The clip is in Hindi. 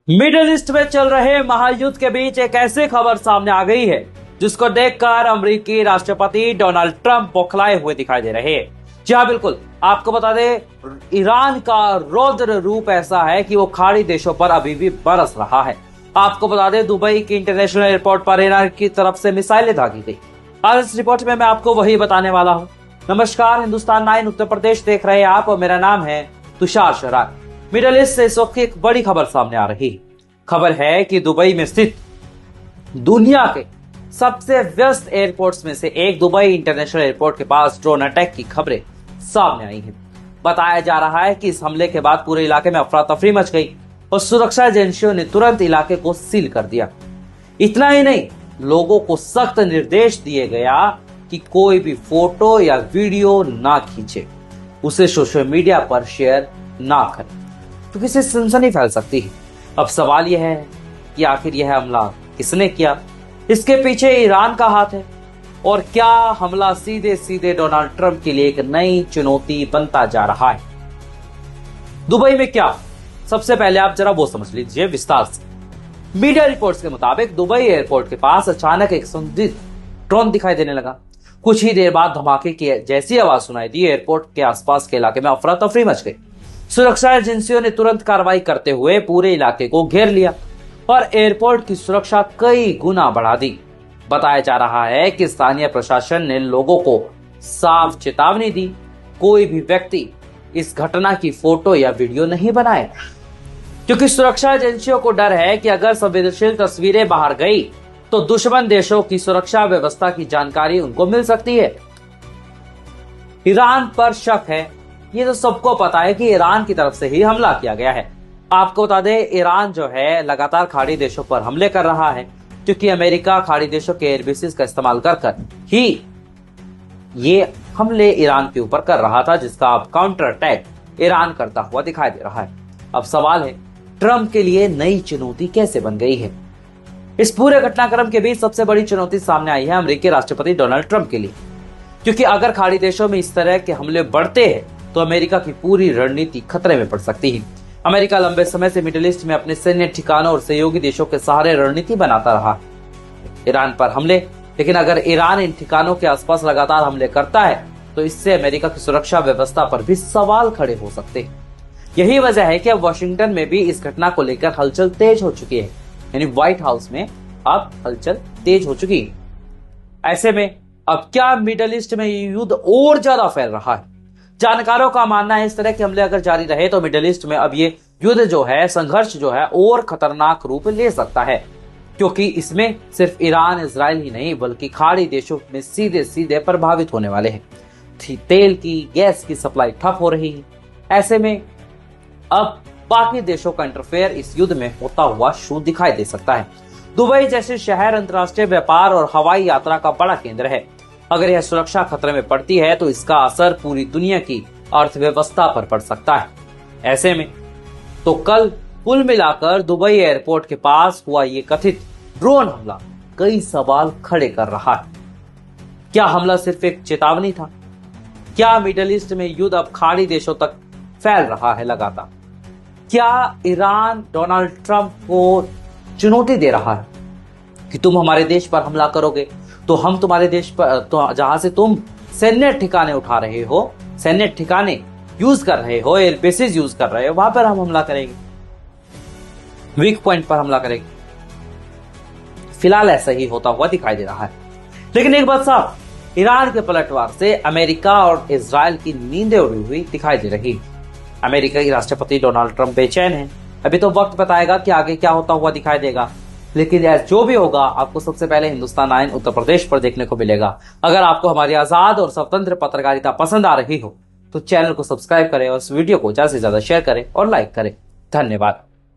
मिडिल ईस्ट में चल रहे महायुद्ध के बीच एक ऐसी खबर सामने आ गई है जिसको देखकर अमेरिकी राष्ट्रपति डोनाल्ड ट्रंप बौखलाए हुए दिखाई दे रहे हैं। जी हाँ, बिल्कुल आपको बता दें, ईरान का रौद्र रूप ऐसा है कि वो खाड़ी देशों पर अभी भी बरस रहा है। आपको बता दें, दुबई की इंटरनेशनल एयरपोर्ट पर ईरान की तरफ से मिसाइलें दागी गई। आज इस रिपोर्ट में मैं आपको वही बताने वाला हूँ। नमस्कार, हिंदुस्तान 9 उत्तर प्रदेश देख रहे हैं आप और मेरा नाम है तुषार शरार। मिडिल ईस्ट से इस वक्त एक बड़ी खबर सामने आ रही है। खबर है कि दुबई में स्थित दुनिया के सबसे व्यस्त एयरपोर्ट्स में से एक दुबई इंटरनेशनल एयरपोर्ट के पास ड्रोन अटैक की खबरें सामने आई हैं। बताया जा रहा है कि इस हमले के बाद पूरे इलाके में अफरा तफरी मच गई और सुरक्षा एजेंसियों ने तुरंत इलाके को सील कर दिया। इतना ही नहीं, लोगों को सख्त निर्देश दिए गया कि कोई भी फोटो या वीडियो ना खींचे, उसे सोशल मीडिया पर शेयर ना करें, क्योंकि इससे सनसनी फैल सकती है। अब सवाल यह है कि आखिर यह हमला किसने किया? इसके पीछे ईरान का हाथ है और क्या हमला सीधे सीधे डोनाल्ड ट्रंप के लिए एक नई चुनौती बनता जा रहा है? दुबई में क्या? सबसे पहले आप जरा वो समझ लीजिए विस्तार से। मीडिया रिपोर्ट्स के मुताबिक दुबई एयरपोर्ट के पास अचानक एक संदिग्ध ड्रोन दिखाई देने लगा। कुछ ही देर बाद धमाके की जैसी आवाज सुनाई दी, एयरपोर्ट के आसपास के इलाके में अफरा तफरी मच गई। सुरक्षा एजेंसियों ने तुरंत कार्रवाई करते हुए पूरे इलाके को घेर लिया और एयरपोर्ट की सुरक्षा कई गुना बढ़ा दी। बताया जा रहा है कि स्थानीय प्रशासन ने लोगों को साफ चेतावनी दी, कोई भी व्यक्ति इस घटना की फोटो या वीडियो नहीं बनाए, क्योंकि सुरक्षा एजेंसियों को डर है कि अगर संवेदनशील तस्वीरें बाहर गई तो दुश्मन देशों की सुरक्षा व्यवस्था की जानकारी उनको मिल सकती है। ईरान पर शक है, ये तो सबको पता है कि ईरान की तरफ से ही हमला किया गया है। आपको बता दें, ईरान जो है लगातार खाड़ी देशों पर हमले कर रहा है, क्योंकि अमेरिका खाड़ी देशों के एयरबेसेस का इस्तेमाल कर ही ये हमले ईरान के ऊपर कर रहा था, जिसका अब काउंटर अटैक ईरान करता हुआ दिखाई दे रहा है। अब सवाल है, ट्रंप के लिए नई चुनौती कैसे बन गई है? इस पूरे घटनाक्रम के बीच सबसे बड़ी चुनौती सामने आई है अमेरिकी राष्ट्रपति डोनाल्ड ट्रंप के लिए, क्योंकि अगर खाड़ी देशों में इस तरह के हमले बढ़ते हैं तो अमेरिका की पूरी रणनीति खतरे में पड़ सकती है। अमेरिका लंबे समय से मिडिल ईस्ट में अपने सैन्य ठिकानों और सहयोगी देशों के सहारे रणनीति बनाता रहा ईरान पर हमले, लेकिन अगर ईरान इन ठिकानों के आसपास लगातार हमले करता है तो इससे अमेरिका की सुरक्षा व्यवस्था पर भी सवाल खड़े हो सकते हैं। यही वजह है कि अब वॉशिंगटन में भी इस घटना को लेकर हलचल तेज हो चुकी है, यानी व्हाइट हाउस में अब हलचल तेज हो चुकी है। ऐसे में अब क्या मिडिल ईस्ट में युद्ध और ज्यादा फैल रहा है? जानकारों का मानना है इस तरह के हमले अगर जारी रहे तो मिडिल ईस्ट में अब ये युद्ध जो है, संघर्ष जो है, और खतरनाक रूप ले सकता है, क्योंकि इसमें सिर्फ ईरान इजराइल ही नहीं बल्कि खाड़ी देशों में सीधे सीधे प्रभावित होने वाले हैं। तेल की, गैस की सप्लाई ठप हो रही है। ऐसे में अब बाकी देशों का इंटरफेयर इस युद्ध में होता हुआ शुरू दिखाई दे सकता है। दुबई जैसे शहर अंतर्राष्ट्रीय व्यापार और हवाई यात्रा का बड़ा केंद्र है। अगर यह सुरक्षा खतरे में पड़ती है तो इसका असर पूरी दुनिया की अर्थव्यवस्था पर पड़ सकता है। ऐसे में तो कल कुल मिलाकर दुबई एयरपोर्ट के पास हुआ ये कथित ड्रोन हमला कई सवाल खड़े कर रहा है। क्या हमला सिर्फ एक चेतावनी था? क्या मिडिल ईस्ट में युद्ध अब खाड़ी देशों तक फैल रहा है लगातार? क्या ईरान डोनाल्ड ट्रंप को चुनौती दे रहा है कि तुम हमारे देश पर हमला करोगे तो हम तुम्हारे देश पर, तो जहां से तुम सैन्य ठिकाने उठा रहे हो, सैन्य ठिकाने यूज कर रहे हो, एयरबेसेस यूज कर रहे हो, वहां पर हम हमला करेंगे, वीक पॉइंट पर हमला करेंगे। फिलहाल ऐसा ही होता हुआ दिखाई दे रहा है। लेकिन एक बात साफ, ईरान के पलटवार से अमेरिका और इजराइल की नींदें उड़ी हुई दिखाई दे रही। अमेरिका के राष्ट्रपति डोनाल्ड ट्रंप बेचैन है। अभी तो वक्त बताएगा कि आगे क्या होता हुआ दिखाई देगा, लेकिन जो भी होगा आपको सबसे पहले हिंदुस्तान 9 उत्तर प्रदेश पर देखने को मिलेगा। अगर आपको हमारी आजाद और स्वतंत्र पत्रकारिता पसंद आ रही हो तो चैनल को सब्सक्राइब करें और इस वीडियो को ज्यादा से ज्यादा शेयर करें और लाइक करें। धन्यवाद।